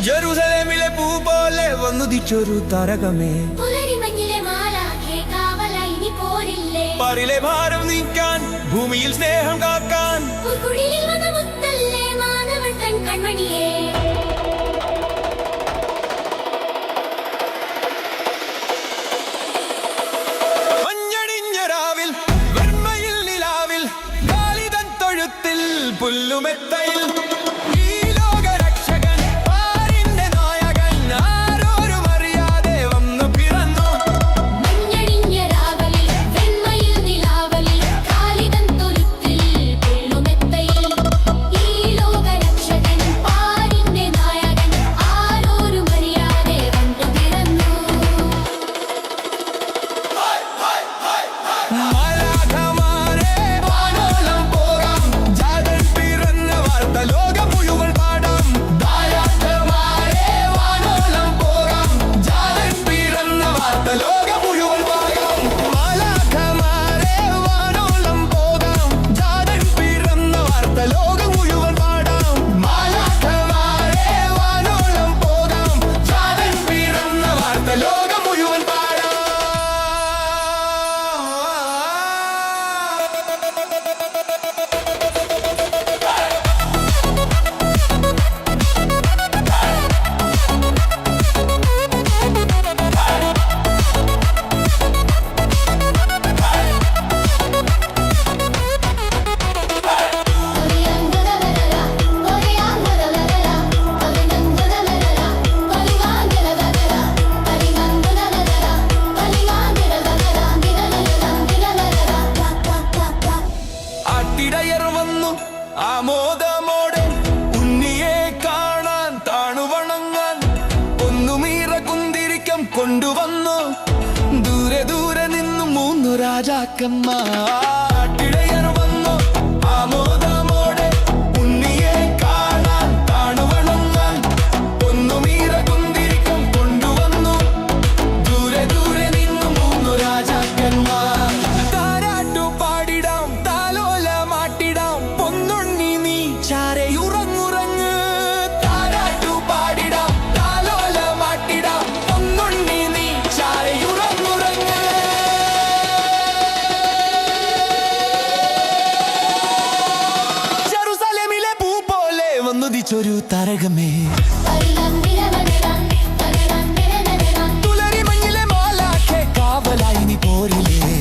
ജെറുസലേമിലെ പൂ പോലെ വന്നുദിച്ചൊരു താരകമേ, പാരിലെ ഭാരം നീക്കാൻ, ഭൂമിയിൽ സ്നേഹം കാക്കാൻ, മഞ്ഞണിഞ്ഞ രാവിൽ വെണ്മയിൽ നിലാവിൽ കാലിതൻ തൊഴുത്തിൽ പുല്ലുമെത്തയിൽ ആമോദമോടെ ഉണ്ണിയെ കാണാൻ താണുവണങ്ങാൻ ഒന്നുമീറ കുന്തിരിക്കം കൊണ്ടുവന്നു. ദൂരെ ദൂരെ നിന്നു 3 രാജാക്കന്മാർ വന്നു. ആമോദമോടെ ഉണ്ണിയെ കാണാൻ താണുവണങ്ങാൻ ഒന്നുമീറ കുന്തിരിക്കം കൊണ്ടുവന്നു. ദൂരെ ദൂരെ നിന്നു 3 രാജാക്കന്മാർ. താരാട്ടു പാടിടാം, താലോല മാട്ടിടാം, ചാരയുറങ്ങുറങ്ങ്. താരാട്ടു പാടിടാം, താലോല മാട്ടിടാം, പൊന്നുണ്ണി നീ ചാരയുറങ്ങുറങ്ങ്. ജെറുസലേമിലെ പൂ പോലെ വന്നുദിച്ചൊരു താരകമേ, തുലരി മഞ്ഞിലെ മാലാഖേ കാവലായി നീ പോരില്ലേ.